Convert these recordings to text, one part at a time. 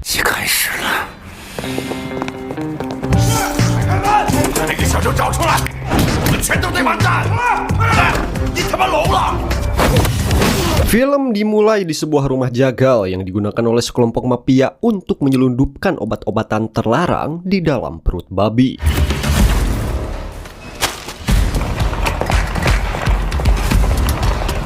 戏开始了。把那个小偷找出来，我们全都得完蛋！快点，你他妈聋了！ Film dimulai di sebuah rumah jagal yang digunakan oleh sekelompok mafia untuk menyelundupkan obat-obatan terlarang di dalam perut babi.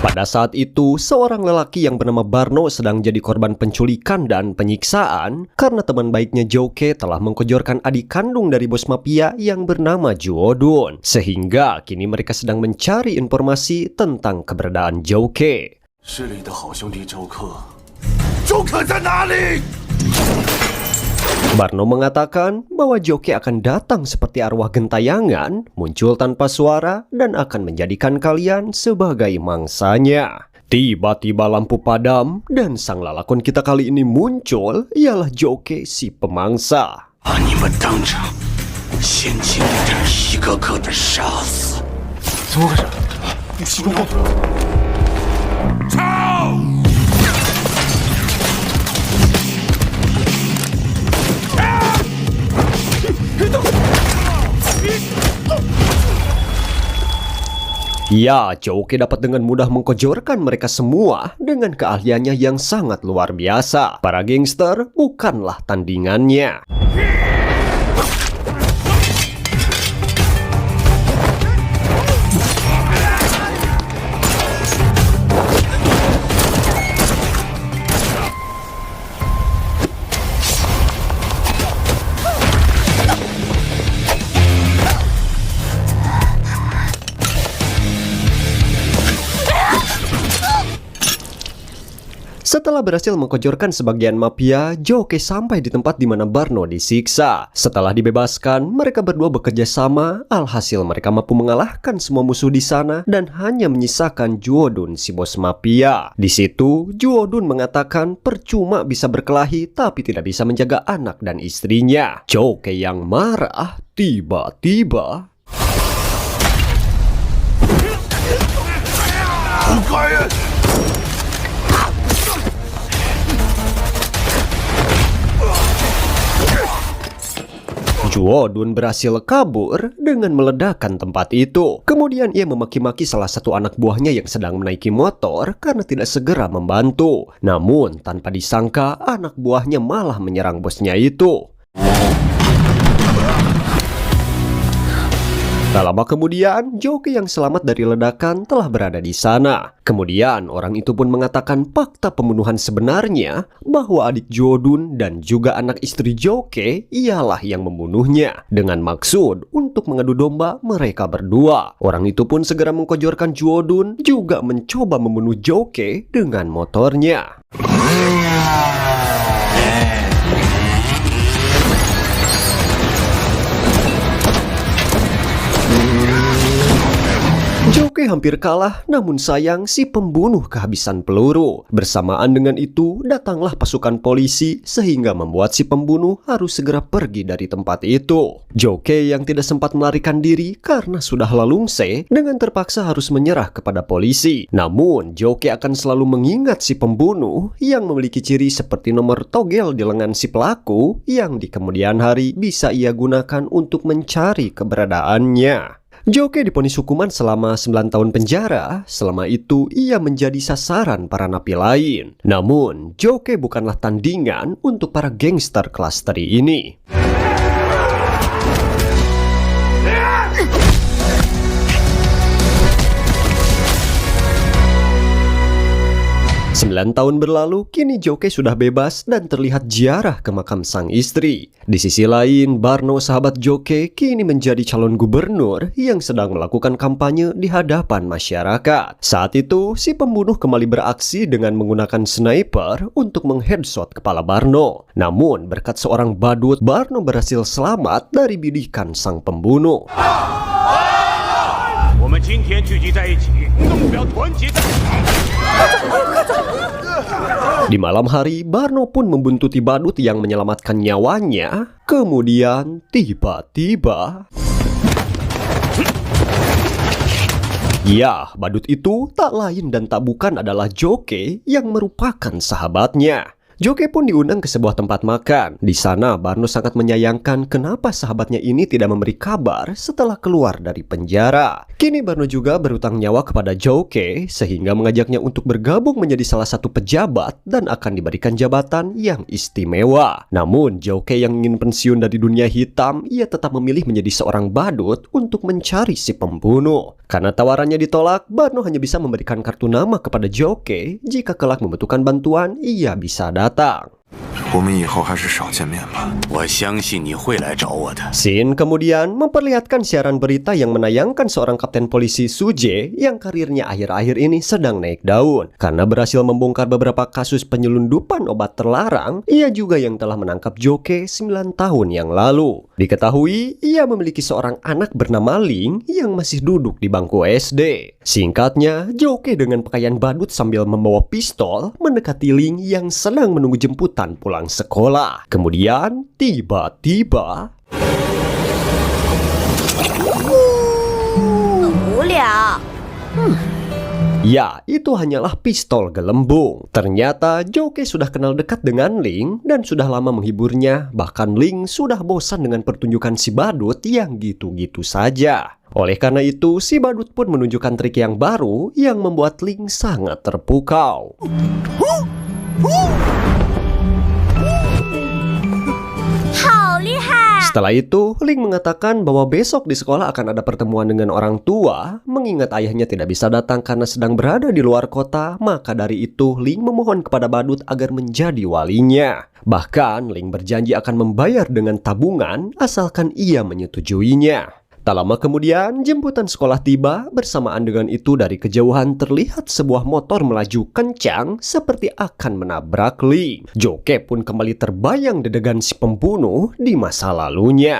Pada saat itu, seorang lelaki yang bernama Barno sedang jadi korban penculikan dan penyiksaan karena teman baiknya Joke telah mengkojorkan adik kandung dari bos mafia yang bernama Juodun. Sehingga kini mereka sedang mencari informasi tentang keberadaan Joke. 市里的好兄弟周克，周克在哪里？ Barno mengatakan bahwa Joke akan datang seperti arwah gentayangan, muncul tanpa suara, dan akan menjadikan kalian sebagai mangsanya. Tiba-tiba lampu padam, dan sang lalakon kita kali ini muncul, ialah Joke si pemangsa. 把你们当场先清点一个个的杀死。怎么回事？你集中后头。操！ Ya, Joke dapat dengan mudah mengkojorkan mereka semua dengan keahliannya yang sangat luar biasa. Para gangster bukanlah tandingannya. Setelah berhasil mengkojorkan sebagian mafia, Joke sampai di tempat di mana Barno disiksa. Setelah dibebaskan, mereka berdua bekerja sama, alhasil mereka mampu mengalahkan semua musuh di sana dan hanya menyisakan Juodun si bos mafia. Di situ, Juodun mengatakan percuma bisa berkelahi tapi tidak bisa menjaga anak dan istrinya. Joke yang marah tiba-tiba Juodun berhasil kabur dengan meledakkan tempat itu. Kemudian ia memaki-maki salah satu anak buahnya yang sedang menaiki motor karena tidak segera membantu. Namun tanpa disangka anak buahnya malah menyerang bosnya itu. Tak lama kemudian, Joke yang selamat dari ledakan telah berada di sana. Kemudian orang itu pun mengatakan fakta pembunuhan sebenarnya bahwa adik Juodun dan juga anak istri Joke ialah yang membunuhnya dengan maksud untuk mengadu domba mereka berdua. Orang itu pun segera mengkojorkan Juodun juga mencoba membunuh Joke dengan motornya. Joke hampir kalah, namun sayang si pembunuh kehabisan peluru. Bersamaan dengan itu, datanglah pasukan polisi sehingga membuat si pembunuh harus segera pergi dari tempat itu. Joke yang tidak sempat melarikan diri karena sudah lalungse, dengan terpaksa harus menyerah kepada polisi. Namun, Joke akan selalu mengingat si pembunuh yang memiliki ciri seperti nomor togel di lengan si pelaku yang di kemudian hari bisa ia gunakan untuk mencari keberadaannya. Joke divonis hukuman selama 9 tahun penjara. Selama itu ia menjadi sasaran para napi lain. Namun, Joke bukanlah tandingan untuk para gangster kelas 3 ini. 9 tahun berlalu, kini Joke sudah bebas dan terlihat ziarah ke makam sang istri. Di sisi lain, Barno sahabat Joke kini menjadi calon gubernur yang sedang melakukan kampanye di hadapan masyarakat. Saat itu, si pembunuh kembali beraksi dengan menggunakan sniper untuk mengheadshot kepala Barno. Namun, berkat seorang badut, Barno berhasil selamat dari bidikan sang pembunuh. Di malam hari, Barno pun membuntuti badut yang menyelamatkan nyawanya. Kemudian, tiba-tiba... Ya, badut itu tak lain dan tak bukan adalah Joke yang merupakan sahabatnya. Joke pun diundang ke sebuah tempat makan. Di sana, Barno sangat menyayangkan kenapa sahabatnya ini tidak memberi kabar setelah keluar dari penjara. Kini Barno juga berutang nyawa kepada Joke, sehingga mengajaknya untuk bergabung menjadi salah satu pejabat dan akan diberikan jabatan yang istimewa. Namun, Joke yang ingin pensiun dari dunia hitam, ia tetap memilih menjadi seorang badut untuk mencari si pembunuh. Karena tawarannya ditolak, Barno hanya bisa memberikan kartu nama kepada Joke. Jika kelak membutuhkan bantuan, ia bisa datang. Shin kemudian memperlihatkan siaran berita yang menayangkan seorang kapten polisi Suje yang karirnya akhir-akhir ini sedang naik daun. Karena berhasil membongkar beberapa kasus penyelundupan obat terlarang, ia juga yang telah menangkap Joke 9 tahun yang lalu. Diketahui, ia memiliki seorang anak bernama Ling yang masih duduk di bangku SD. Singkatnya, Joke dengan pakaian badut sambil membawa pistol mendekati Ling yang sedang menunggu jemputan pulang sekolah. Kemudian, tiba-tiba... Ya, itu hanyalah pistol gelembung. Ternyata Joke sudah kenal dekat dengan Ling dan sudah lama menghiburnya. Bahkan Ling sudah bosan dengan pertunjukan si badut yang gitu-gitu saja. Oleh karena itu, si badut pun menunjukkan trik yang baru yang membuat Ling sangat terpukau. Setelah itu, Ling mengatakan bahwa besok di sekolah akan ada pertemuan dengan orang tua. Mengingat ayahnya tidak bisa datang karena sedang berada di luar kota, maka dari itu Ling memohon kepada badut agar menjadi walinya. Bahkan, Ling berjanji akan membayar dengan tabungan asalkan ia menyetujuinya. Tak lama kemudian, jemputan sekolah tiba. Bersamaan dengan itu, dari kejauhan terlihat sebuah motor melaju kencang seperti akan menabrak Ling. Joke pun kembali terbayang dedegan si pembunuh di masa lalunya.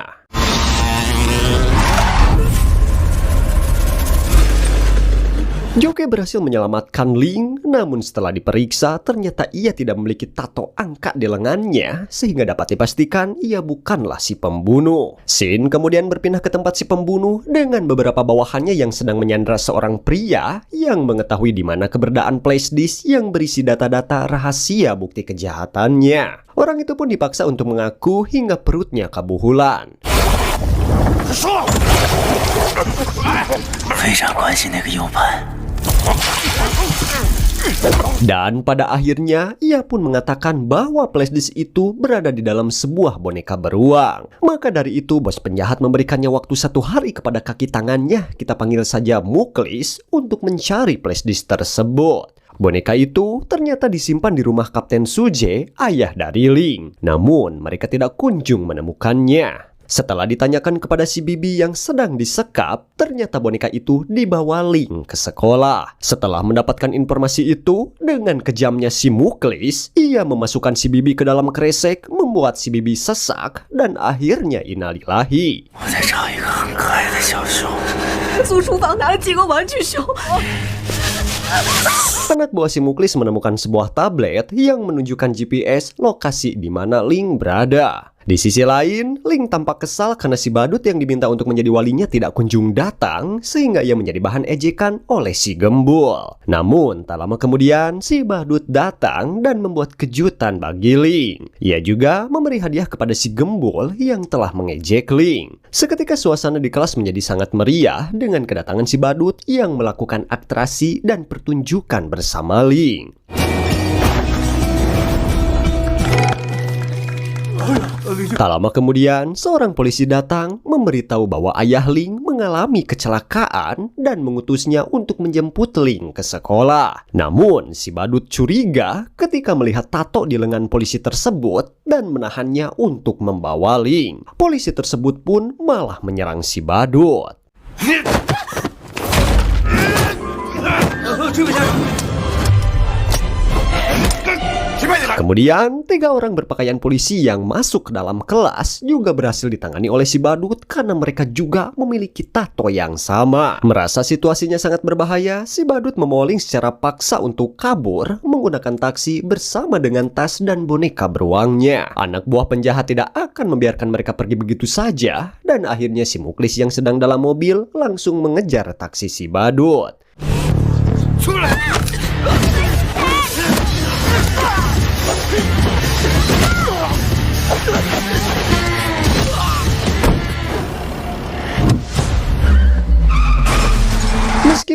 Joke berhasil menyelamatkan Ling, namun setelah diperiksa ternyata ia tidak memiliki tato angka di lengannya, sehingga dapat dipastikan ia bukanlah si pembunuh. Shin kemudian berpindah ke tempat si pembunuh dengan beberapa bawahannya yang sedang menyandra seorang pria yang mengetahui di mana keberadaan flashdisk yang berisi data-data rahasia bukti kejahatannya. Orang itu pun dipaksa untuk mengaku hingga perutnya kabuhulan. Dan pada akhirnya ia pun mengatakan bahwa flashdisk itu berada di dalam sebuah boneka beruang. Maka dari itu bos penjahat memberikannya waktu 1 hari kepada kaki tangannya, kita panggil saja Muklis, untuk mencari flashdisk tersebut. Boneka itu ternyata disimpan di rumah Kapten Suje, ayah dari Ling. Namun mereka tidak kunjung menemukannya. Setelah ditanyakan kepada si bibi yang sedang disekap, ternyata boneka itu dibawa Ling ke sekolah. Setelah mendapatkan informasi itu, dengan kejamnya si Muklis, ia memasukkan si bibi ke dalam kresek, membuat si bibi sesak, dan akhirnya innalillahi. Anak buah si Muklis menemukan sebuah tablet yang menunjukkan GPS lokasi di mana Ling berada. Di sisi lain, Ling tampak kesal karena si badut yang diminta untuk menjadi walinya tidak kunjung datang, sehingga ia menjadi bahan ejekan oleh si gembul. Namun, tak lama kemudian, si badut datang dan membuat kejutan bagi Ling. Ia juga memberi hadiah kepada si gembul yang telah mengejek Ling. Seketika suasana di kelas menjadi sangat meriah dengan kedatangan si badut yang melakukan atraksi dan pertunjukan bersama Ling. Tak lama kemudian, seorang polisi datang memberitahu bahwa ayah Ling mengalami kecelakaan dan mengutusnya untuk menjemput Ling ke sekolah. Namun, si badut curiga ketika melihat tato di lengan polisi tersebut dan menahannya untuk membawa Ling. Polisi tersebut pun malah menyerang si badut. Kemudian, 3 orang berpakaian polisi yang masuk ke dalam kelas juga berhasil ditangani oleh si badut karena mereka juga memiliki tato yang sama. Merasa situasinya sangat berbahaya, si badut membawa Ling secara paksa untuk kabur menggunakan taksi bersama dengan tas dan boneka beruangnya. Anak buah penjahat tidak akan membiarkan mereka pergi begitu saja, dan akhirnya si Muklis yang sedang dalam mobil langsung mengejar taksi si badut.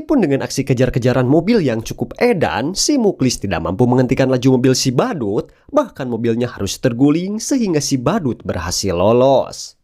Meskipun dengan aksi kejar-kejaran mobil yang cukup edan, si Muklis tidak mampu menghentikan laju mobil si badut, bahkan mobilnya harus terguling sehingga si badut berhasil lolos.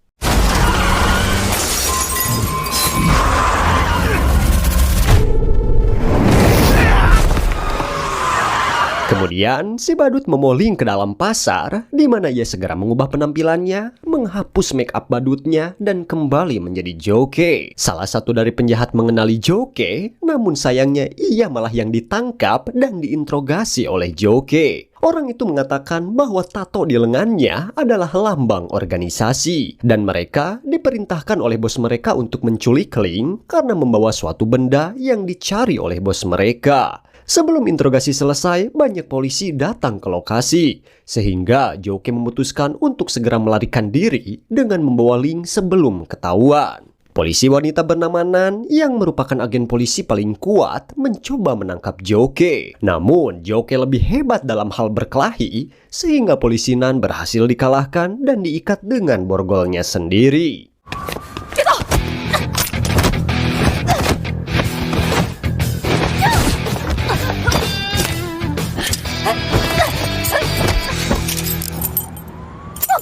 Kemudian, si badut memoling ke dalam pasar, di mana ia segera mengubah penampilannya, menghapus make up badutnya, dan kembali menjadi Joke. Salah satu dari penjahat mengenali Joke, namun sayangnya ia malah yang ditangkap dan diinterogasi oleh Joke. Orang itu mengatakan bahwa tato di lengannya adalah lambang organisasi, dan mereka diperintahkan oleh bos mereka untuk menculik Ling karena membawa suatu benda yang dicari oleh bos mereka. Sebelum interogasi selesai, banyak polisi datang ke lokasi, sehingga Joke memutuskan untuk segera melarikan diri dengan membawa Ling sebelum ketahuan. Polisi wanita bernama Nan yang merupakan agen polisi paling kuat mencoba menangkap Joke. Namun, Joke lebih hebat dalam hal berkelahi, sehingga polisi Nan berhasil dikalahkan dan diikat dengan borgolnya sendiri.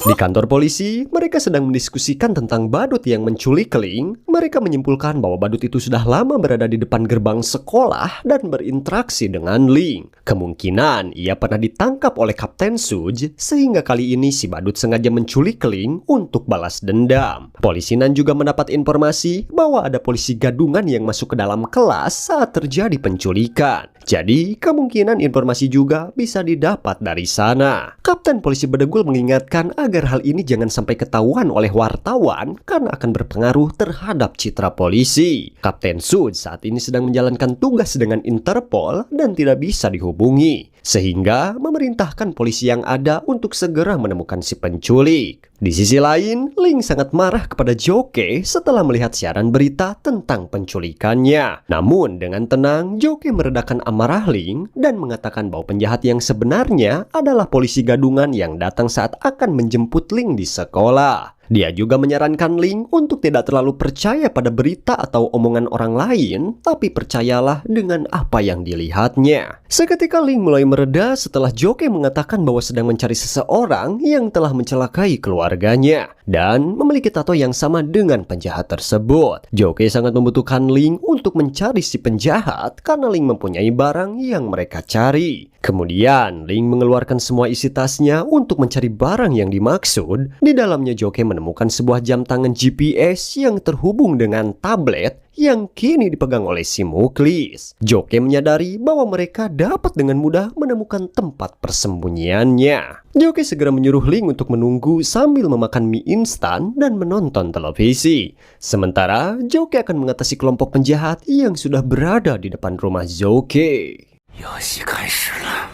Di kantor polisi, mereka sedang mendiskusikan tentang badut yang menculik Ling. Mereka menyimpulkan bahwa badut itu sudah lama berada di depan gerbang sekolah dan berinteraksi dengan Ling. Kemungkinan ia pernah ditangkap oleh Kapten Suj, sehingga kali ini si badut sengaja menculik Ling untuk balas dendam. Polisi Nan juga mendapat informasi bahwa ada polisi gadungan yang masuk ke dalam kelas saat terjadi penculikan. Jadi, kemungkinan informasi juga bisa didapat dari sana. Kapten polisi Bedegul mengingatkan agar hal ini jangan sampai ketahuan oleh wartawan karena akan berpengaruh terhadap citra polisi. Kapten Sud saat ini sedang menjalankan tugas dengan Interpol dan tidak bisa dihubungi, sehingga memerintahkan polisi yang ada untuk segera menemukan si penculik. Di sisi lain, Ling sangat marah kepada Joke setelah melihat siaran berita tentang penculikannya. Namun dengan tenang, Joke meredakan amarah Ling dan mengatakan bahwa penjahat yang sebenarnya adalah polisi gadungan yang datang saat akan menjemput Ling di sekolah. Dia juga menyarankan Ling untuk tidak terlalu percaya pada berita atau omongan orang lain, tapi percayalah dengan apa yang dilihatnya. Seketika Ling mulai mereda setelah Joke mengatakan bahwa sedang mencari seseorang yang telah mencelakai keluarganya dan memiliki tato yang sama dengan penjahat tersebut. Joke sangat membutuhkan Ling untuk mencari si penjahat karena Ling mempunyai barang yang mereka cari. Kemudian, Ling mengeluarkan semua isi tasnya untuk mencari barang yang dimaksud. Di dalamnya Joke menemukan sebuah jam tangan GPS yang terhubung dengan tablet yang kini dipegang oleh si Muklis. Joke menyadari bahwa mereka dapat dengan mudah menemukan tempat persembunyiannya. Joke segera menyuruh Ling untuk menunggu sambil memakan mie instan dan menonton televisi. Sementara, Joke akan mengatasi kelompok penjahat yang sudah berada di depan rumah Joke. 游戏开始了，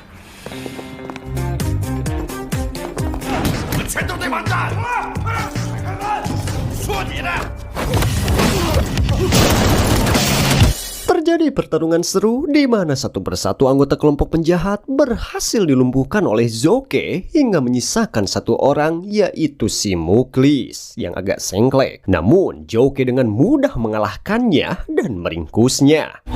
我们全都得完蛋！说你呢！ Terjadi pertarungan seru di mana satu persatu anggota kelompok penjahat berhasil dilumpuhkan oleh Joke hingga menyisakan satu orang, yaitu si Muklis yang agak sengklek. Namun Joke dengan mudah mengalahkannya dan meringkusnya.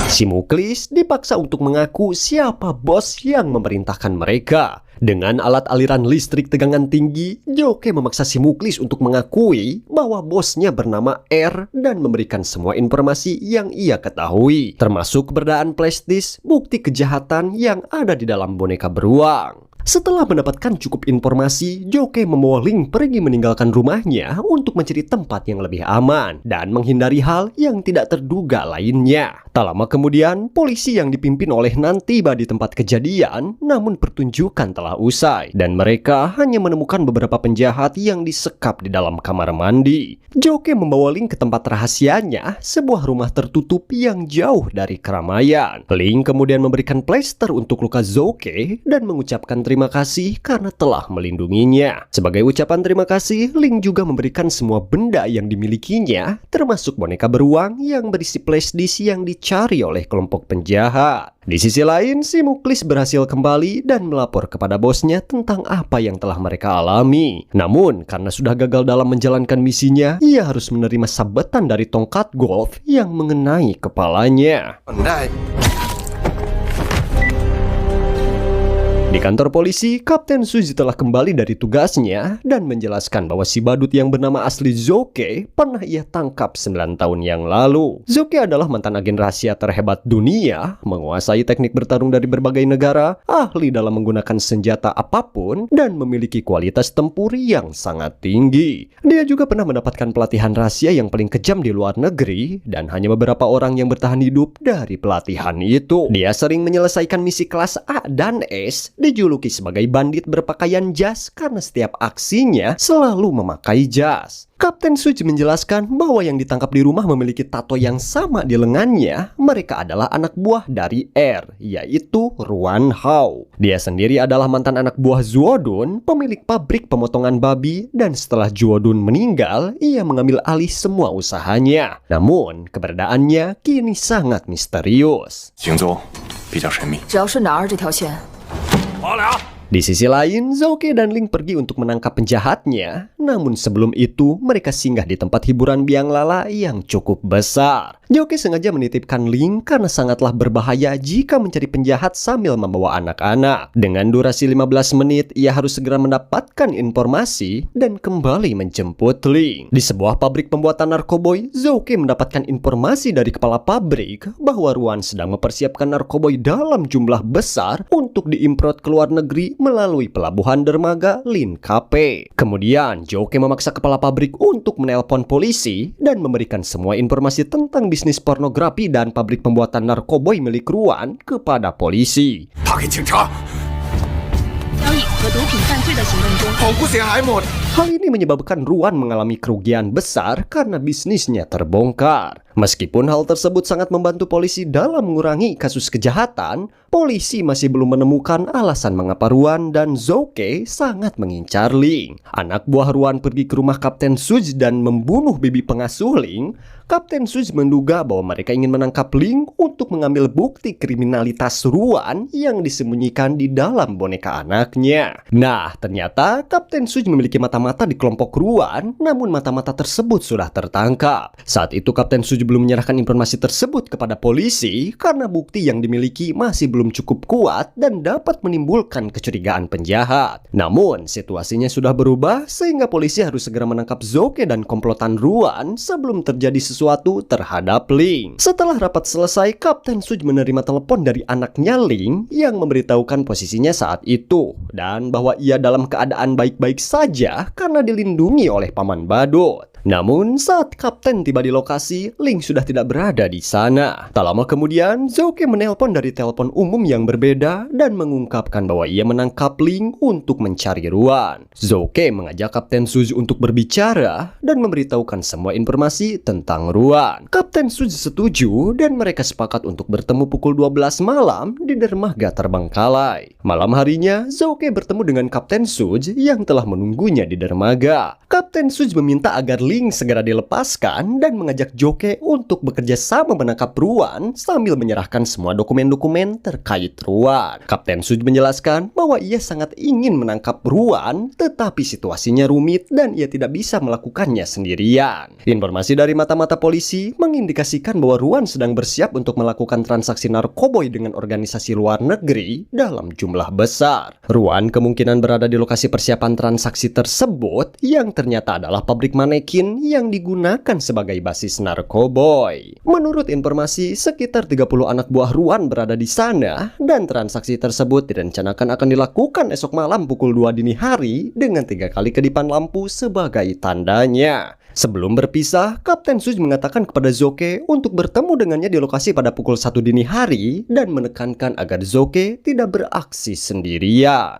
Si Muklis dipaksa untuk mengaku siapa bos yang memerintahkan mereka. Dengan alat aliran listrik tegangan tinggi, Joke memaksa si Muklis untuk mengakui bahwa bosnya bernama R dan memberikan semua informasi yang ia ketahui, termasuk keberadaan flashdisk, bukti kejahatan yang ada di dalam boneka beruang. Setelah mendapatkan cukup informasi, Joke membawa Ling pergi meninggalkan rumahnya untuk mencari tempat yang lebih aman dan menghindari hal yang tidak terduga lainnya. Tak lama kemudian, polisi yang dipimpin oleh Nan tiba di tempat kejadian, namun pertunjukan telah usai dan mereka hanya menemukan beberapa penjahat yang disekap di dalam kamar mandi. Joke membawa Ling ke tempat rahasianya, sebuah rumah tertutup yang jauh dari keramaian. Ling kemudian memberikan plester untuk luka Joke dan mengucapkan terima berterima kasih karena telah melindunginya. Sebagai ucapan terima kasih, Ling juga memberikan semua benda yang dimilikinya, termasuk boneka beruang yang berisi flash disk yang dicari oleh kelompok penjahat. Di sisi lain, si Muklis berhasil kembali dan melapor kepada bosnya tentang apa yang telah mereka alami. Namun, karena sudah gagal dalam menjalankan misinya, ia harus menerima sabetan dari tongkat golf yang mengenai kepalanya. Di kantor polisi, Kapten Suji telah kembali dari tugasnya dan menjelaskan bahwa si badut yang bernama asli Zouke pernah ia tangkap 9 tahun yang lalu. Zouke adalah mantan agen rahasia terhebat dunia, menguasai teknik bertarung dari berbagai negara, ahli dalam menggunakan senjata apapun, dan memiliki kualitas tempur yang sangat tinggi. Dia juga pernah mendapatkan pelatihan rahasia yang paling kejam di luar negeri, dan hanya beberapa orang yang bertahan hidup dari pelatihan itu. Dia sering menyelesaikan misi kelas A dan S, dijuluki sebagai bandit berpakaian jas karena setiap aksinya selalu memakai jas. Kapten Suji menjelaskan bahwa yang ditangkap di rumah memiliki tato yang sama di lengannya. Mereka adalah anak buah dari R, yaitu Ruan Hao. Dia sendiri adalah mantan anak buah Zuodun, pemilik pabrik pemotongan babi, dan setelah Zuodun meninggal, ia mengambil alih semua usahanya. Namun, keberadaannya kini sangat misterius. Di sisi lain, Zouke dan Ling pergi untuk menangkap penjahatnya. Namun sebelum itu, mereka singgah di tempat hiburan biang lala yang cukup besar. Zouke sengaja menitipkan Ling karena sangatlah berbahaya jika mencari penjahat sambil membawa anak-anak. Dengan durasi 15 menit, ia harus segera mendapatkan informasi dan kembali menjemput Ling. Di sebuah pabrik pembuatan narkoboy, Zouke mendapatkan informasi dari kepala pabrik bahwa Ruan sedang mempersiapkan narkoboy dalam jumlah besar untuk diimport ke luar negeri melalui pelabuhan dermaga Lin Cafe. Kemudian, Zouke memaksa kepala pabrik untuk menelpon polisi dan memberikan semua informasi tentang bisnis pornografi dan pabrik pembuatan narkoboy milik Ruan kepada polisi. Hal ini menyebabkan Ruan mengalami kerugian besar karena bisnisnya terbongkar. Meskipun hal tersebut sangat membantu polisi dalam mengurangi kasus kejahatan, polisi masih belum menemukan alasan mengapa Ruan dan Zouke sangat mengincar Ling. Anak buah Ruan pergi ke rumah Kapten Suji dan membunuh bibi pengasuh Ling. Kapten Suji menduga bahwa mereka ingin menangkap Ling untuk mengambil bukti kriminalitas Ruan yang disembunyikan di dalam boneka anaknya. Nah, ternyata Kapten Suji memiliki mata-mata di kelompok Ruan, namun mata-mata tersebut sudah tertangkap. Saat itu Kapten Suji belum menyerahkan informasi tersebut kepada polisi karena bukti yang dimiliki masih belum cukup kuat dan dapat menimbulkan kecurigaan penjahat. Namun, situasinya sudah berubah sehingga polisi harus segera menangkap Zouke dan komplotan Ruan sebelum terjadi sesuatu terhadap Ling. Setelah rapat selesai, Kapten Suji menerima telepon dari anaknya Ling yang memberitahukan posisinya saat itu dan bahwa ia dalam keadaan baik-baik saja karena dilindungi oleh paman badut. Namun, saat Kapten tiba di lokasi, Ling sudah tidak berada di sana. Tak lama kemudian, Zouke menelpon dari telepon umum yang berbeda dan mengungkapkan bahwa ia menangkap Ling untuk mencari Ruan. Zouke mengajak Kapten Suji untuk berbicara dan memberitahukan semua informasi tentang Ruan. Kapten Suji setuju dan mereka sepakat untuk bertemu pukul 12 malam di dermaga terbengkalai. Malam harinya, Zouke bertemu dengan Kapten Suji yang telah menunggunya di dermaga. Kapten Suji meminta agar Ling segera dilepaskan dan mengajak Zouke untuk bekerja sama menangkap Ruan sambil menyerahkan semua dokumen-dokumen terkait Ruan. Kapten Suji menjelaskan bahwa ia sangat ingin menangkap Ruan, tetapi situasinya rumit dan ia tidak bisa melakukannya sendirian. Informasi dari mata-mata polisi mengindikasikan bahwa Ruan sedang bersiap untuk melakukan transaksi narkoboy dengan organisasi luar negeri dalam jumlah besar. Ruan kemungkinan berada di lokasi persiapan transaksi tersebut yang ternyata adalah pabrik manekin yang digunakan sebagai basis narkoboy. Menurut informasi, sekitar 30 anak buah Ruan berada di sana dan transaksi tersebut direncanakan akan dilakukan esok malam pukul 2 dini hari dengan 3 kali kedipan lampu sebagai tandanya. Sebelum berpisah, Kapten Suji mengatakan kepada Zouke untuk bertemu dengannya di lokasi pada pukul 1 dini hari dan menekankan agar Zouke tidak beraksi sendirian.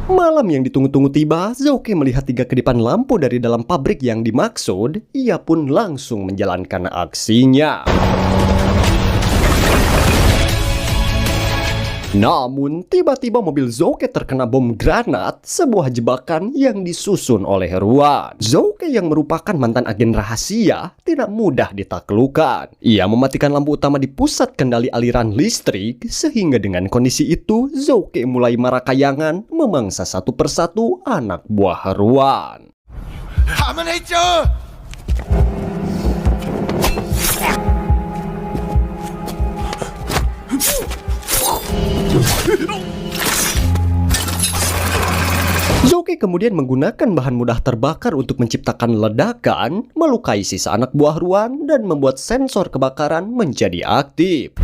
Malam yang ditunggu-tunggu tiba, Zouke melihat 3 kedipan lampu dari dalam pabrik yang dimaksud. Ia pun langsung menjalankan aksinya. Namun, tiba-tiba mobil Zouke terkena bom granat, sebuah jebakan yang disusun oleh Ruan. Zouke yang merupakan mantan agen rahasia tidak mudah ditaklukkan. Ia mematikan lampu utama di pusat kendali aliran listrik, sehingga dengan kondisi itu, Zouke mulai marakayangan memangsa satu persatu anak buah Ruan. Zouke kemudian menggunakan bahan mudah terbakar untuk menciptakan ledakan, melukai sisa anak buah Ruan, dan membuat sensor kebakaran menjadi aktif.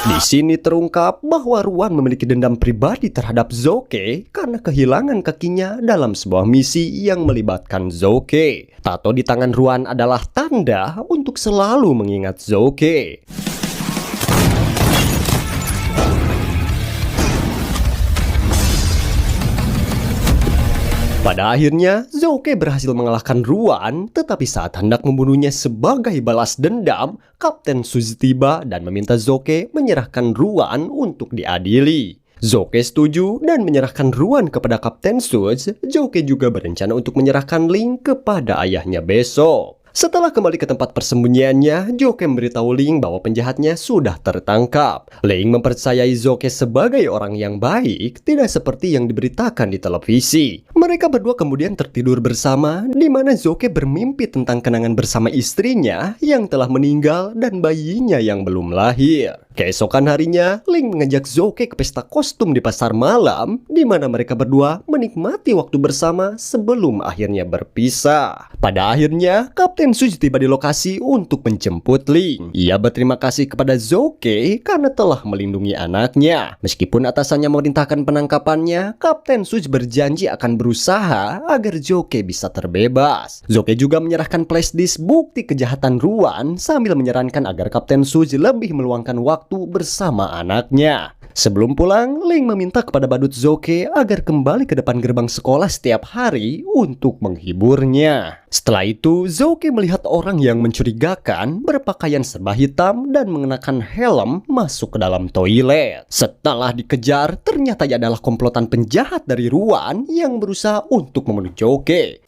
Di sini terungkap bahwa Ruan memiliki dendam pribadi terhadap Zouke karena kehilangan kakinya dalam sebuah misi yang melibatkan Zouke. Tato di tangan Ruan adalah tanda untuk selalu mengingat Zouke. Pada akhirnya, Zouke berhasil mengalahkan Ruan, tetapi saat hendak membunuhnya sebagai balas dendam, Kapten Suzy tiba dan meminta Zouke menyerahkan Ruan untuk diadili. Zouke setuju dan menyerahkan Ruan kepada Kapten Suzy. Zouke juga berencana untuk menyerahkan Ling kepada ayahnya besok. Setelah kembali ke tempat persembunyiannya, Zouke memberitahu Ling bahwa penjahatnya sudah tertangkap. Ling mempercayai Zouke sebagai orang yang baik, tidak seperti yang diberitakan di televisi. Mereka berdua kemudian tertidur bersama, di mana Zouke bermimpi tentang kenangan bersama istrinya yang telah meninggal dan bayinya yang belum lahir. Keesokan harinya, Ling mengajak Zouke ke pesta kostum di pasar malam, di mana mereka berdua menikmati waktu bersama sebelum akhirnya berpisah. Pada akhirnya, Kapten Suzy tiba di lokasi untuk menjemput Ling. Ia berterima kasih kepada Zouke karena telah melindungi anaknya. Meskipun atasannya memerintahkan penangkapannya, Kapten Suzy berjanji akan berusaha agar Zouke bisa terbebas. Zouke juga menyerahkan flashdisk bukti kejahatan Ruan sambil menyarankan agar Kapten Suzy lebih meluangkan waktu bersama anaknya. Sebelum pulang, Ling meminta kepada badut Zouke agar kembali ke depan gerbang sekolah setiap hari untuk menghiburnya. Setelah itu, Zouke melihat orang yang mencurigakan berpakaian serba hitam dan mengenakan helm masuk ke dalam toilet. Setelah dikejar, ternyata ia adalah komplotan penjahat dari Ruan yang berusaha untuk membunuh Zouke.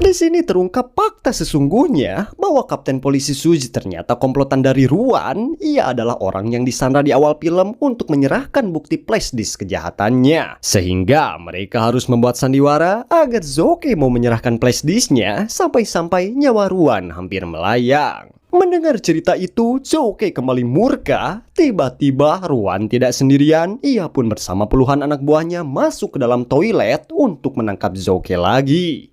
Di sini terungkap fakta sesungguhnya bahwa Kapten Polisi Suzy ternyata komplotan dari Ruan. Ia adalah orang yang disandra di awal film untuk menyerahkan bukti flashdisk kejahatannya. Sehingga mereka harus membuat sandiwara agar Zouke mau menyerahkan flashdisknya sampai-sampai nyawa Ruan hampir melayang. Mendengar cerita itu, Zouke kembali murka. Tiba-tiba Ruan tidak sendirian. Ia pun bersama puluhan anak buahnya masuk ke dalam toilet untuk menangkap Zouke lagi.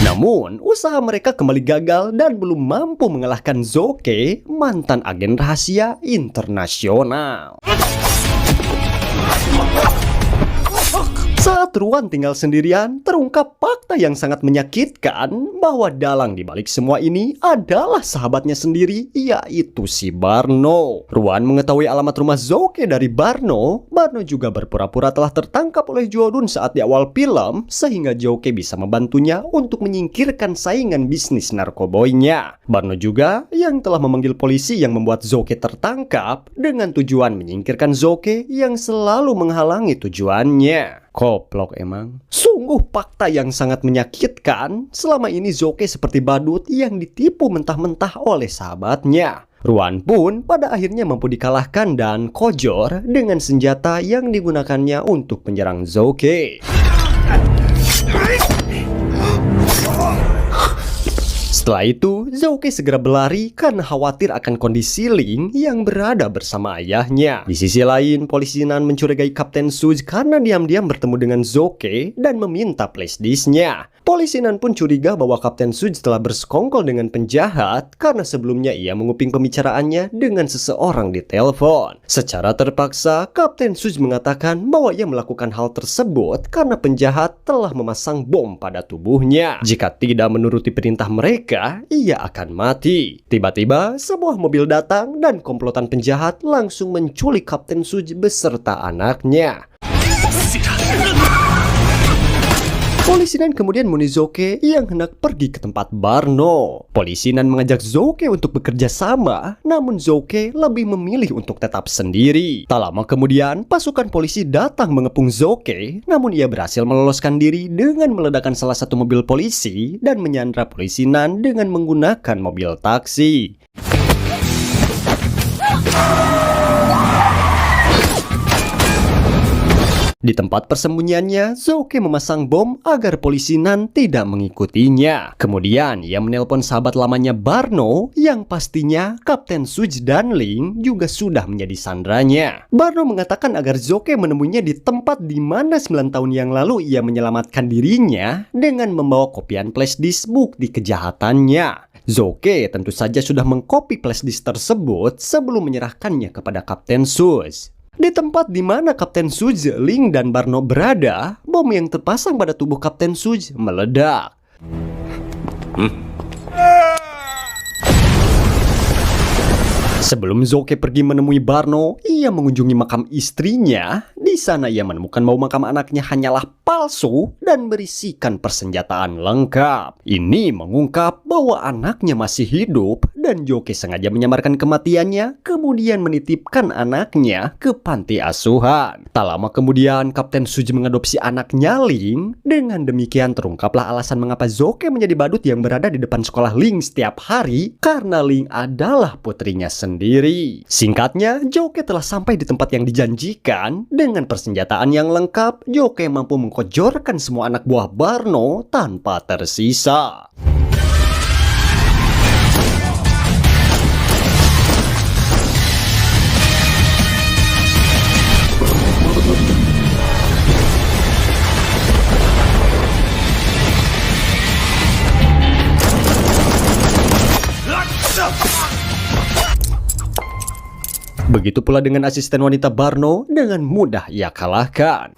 Namun, usaha mereka kembali gagal dan belum mampu mengalahkan Zouke, mantan agen rahasia internasional. Saat Ruan tinggal sendirian, terungkap fakta yang sangat menyakitkan bahwa dalang di balik semua ini adalah sahabatnya sendiri, yaitu si Barno. Ruan mengetahui alamat rumah Zouke dari Barno. Barno juga berpura-pura telah tertangkap oleh Jodun saat di awal film, sehingga Zouke bisa membantunya untuk menyingkirkan saingan bisnis narkoboynya. Barno juga yang telah memanggil polisi yang membuat Zouke tertangkap dengan tujuan menyingkirkan Zouke yang selalu menghalangi tujuannya. Koplok emang. Sungguh fakta yang sangat menyakitkan. Selama ini Zouke seperti badut yang ditipu mentah-mentah oleh sahabatnya. Ruan pun pada akhirnya mampu dikalahkan dan kojor dengan senjata yang digunakannya untuk menyerang Zouke. Setelah itu, Zouke segera berlari karena khawatir akan kondisi Ling yang berada bersama ayahnya. Di sisi lain, polisi Nan mencurigai Kapten Suzy karena diam-diam bertemu dengan Zouke dan meminta flashdisknya. Polisi Nan pun curiga bahwa Kapten Suj telah bersekongkol dengan penjahat karena sebelumnya ia menguping pembicaraannya dengan seseorang di telepon. Secara terpaksa, Kapten Suj mengatakan bahwa ia melakukan hal tersebut karena penjahat telah memasang bom pada tubuhnya. Jika tidak menuruti perintah mereka, ia akan mati. Tiba-tiba, sebuah mobil datang dan komplotan penjahat langsung menculik Kapten Suj beserta anaknya. Polisi Nan kemudian menemui Zoke yang hendak pergi ke tempat Barno. Polisi Nan mengajak Zoke untuk bekerja sama, namun Zoke lebih memilih untuk tetap sendiri. Tak lama kemudian, pasukan polisi datang mengepung Zoke, namun ia berhasil meloloskan diri dengan meledakkan salah satu mobil polisi dan menyandra polisi Nan dengan menggunakan mobil taksi. Di tempat persembunyiannya, Zoke memasang bom agar polisi Nan tidak mengikutinya. Kemudian, ia menelpon sahabat lamanya Barno yang pastinya Kapten Suj dan Ling juga sudah menjadi sandranya. Barno mengatakan agar Zoke menemuinya di tempat di mana 9 tahun yang lalu ia menyelamatkan dirinya dengan membawa kopian flashdisk bukti kejahatannya. Zoke tentu saja sudah mengkopi flashdisk tersebut sebelum menyerahkannya kepada Kapten Suj. Di tempat di mana Kapten Suj, Ling, dan Barno berada, bom yang terpasang pada tubuh Kapten Suj meledak. Sebelum Zoke pergi menemui Barno, ia mengunjungi makam istrinya. Di sana ia menemukan bahwa makam anaknya hanyalah palsu dan berisikan persenjataan lengkap. Ini mengungkap bahwa anaknya masih hidup dan Zoke sengaja menyamarkan kematiannya, kemudian menitipkan anaknya ke panti asuhan. Tak lama kemudian, Kapten Suj mengadopsi anaknya Ling. Dengan demikian terungkaplah alasan mengapa Zoke menjadi badut yang berada di depan sekolah Ling setiap hari, karena Ling adalah putrinya sendiri. Singkatnya, Zoke telah sampai di tempat yang dijanjikan. Dengan persenjataan yang lengkap, Zoke mampu mengkojorkan semua anak buah Barno tanpa tersisa. Begitu pula dengan asisten wanita Barno, dengan mudah ia kalahkan.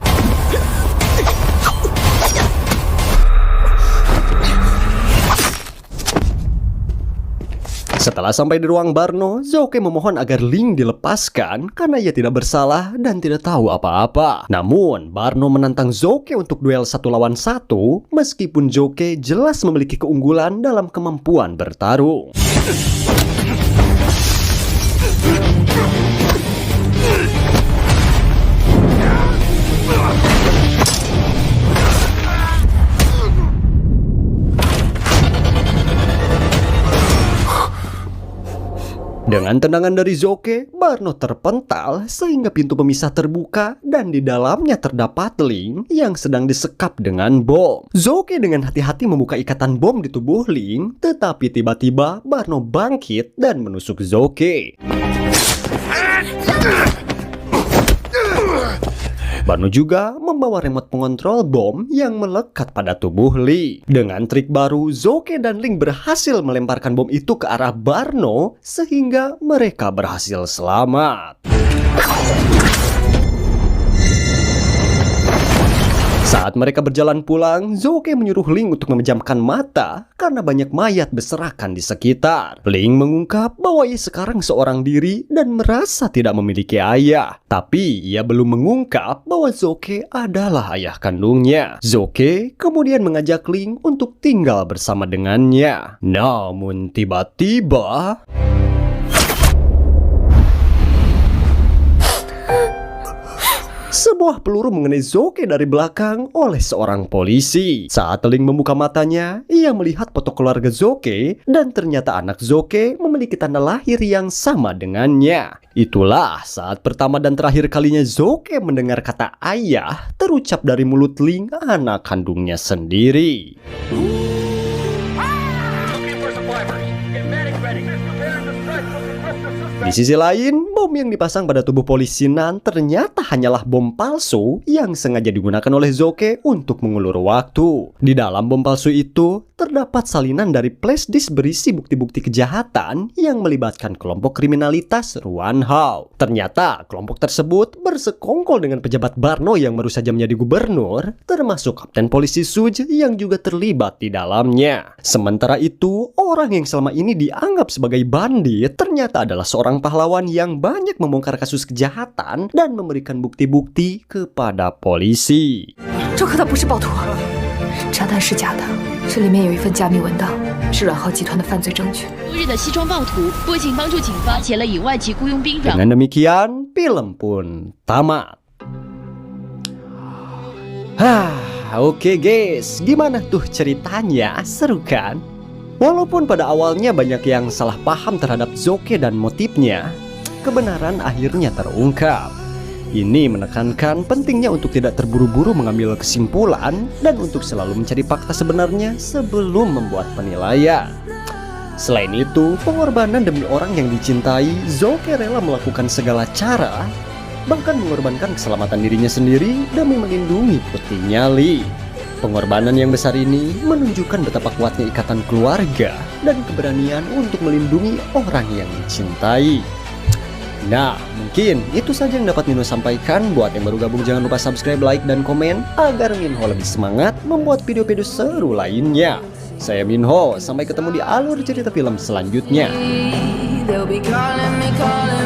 Setelah sampai di ruang Barno, Zoke memohon agar Ling dilepaskan karena ia tidak bersalah dan tidak tahu apa-apa. Namun, Barno menantang Zoke untuk duel 1 lawan 1, meskipun Zoke jelas memiliki keunggulan dalam kemampuan bertarung. Dengan tendangan dari Zoke, Barno terpental sehingga pintu pemisah terbuka dan di dalamnya terdapat Ling yang sedang disekap dengan bom. Zoke dengan hati-hati membuka ikatan bom di tubuh Ling, tetapi tiba-tiba Barno bangkit dan menusuk Zoke. Barno juga membawa remote pengontrol bom yang melekat pada tubuh Ling. Dengan trik baru, Zoke dan Ling berhasil melemparkan bom itu ke arah Barno sehingga mereka berhasil selamat. Saat mereka berjalan pulang, Zoke menyuruh Ling untuk memejamkan mata karena banyak mayat berserakan di sekitar. Ling mengungkap bahwa ia sekarang seorang diri dan merasa tidak memiliki ayah. Tapi ia belum mengungkap bahwa Zoke adalah ayah kandungnya. Zoke kemudian mengajak Ling untuk tinggal bersama dengannya. Namun tiba-tiba sebuah peluru mengenai Zoke dari belakang oleh seorang polisi. Saat Ling membuka matanya, ia melihat foto keluarga Zoke dan ternyata anak Zoke memiliki tanda lahir yang sama dengannya. Itulah saat pertama dan terakhir kalinya Zoke mendengar kata ayah terucap dari mulut Ling, anak kandungnya sendiri. Di Di sisi lain, bom yang dipasang pada tubuh polisi Nan ternyata hanyalah bom palsu yang sengaja digunakan oleh Zoke untuk mengulur waktu. Di dalam bom palsu itu, terdapat salinan dari flash disk berisi bukti-bukti kejahatan yang melibatkan kelompok kriminalitas Ruan Hao. Ternyata kelompok tersebut bersekongkol dengan pejabat Barno yang baru saja menjadi gubernur, termasuk Kapten Polisi Suj yang juga terlibat di dalamnya. Sementara itu, orang yang selama ini dianggap sebagai bandit ternyata adalah seorang pahlawan yang banyak membongkar kasus kejahatan dan memberikan bukti-bukti kepada polisi. 这颗的不是暴徒，炸弹是假的，这里面有一份加密文档，是阮浩集团的犯罪证据。昨日的西装暴徒不仅帮助警方劫了以外籍雇佣兵阮。 Dengan demikian, film pun tamat. Oke guys, gimana tuh ceritanya? Seru kan? Walaupun pada awalnya banyak yang salah paham terhadap Zoke dan motifnya, kebenaran akhirnya terungkap. Ini menekankan pentingnya untuk tidak terburu-buru mengambil kesimpulan dan untuk selalu mencari fakta sebenarnya sebelum membuat penilaian. Selain itu, pengorbanan demi orang yang dicintai, Zoke rela melakukan segala cara, bahkan mengorbankan keselamatan dirinya sendiri demi melindungi putih nyali. Pengorbanan yang besar ini menunjukkan betapa kuatnya ikatan keluarga dan keberanian untuk melindungi orang yang dicintai. Nah, mungkin itu saja yang dapat Minho sampaikan. Buat yang baru gabung jangan lupa subscribe, like, dan komen agar Minho lebih semangat membuat video-video seru lainnya. Saya Minho, sampai ketemu di alur cerita film selanjutnya. They'll be calling me, calling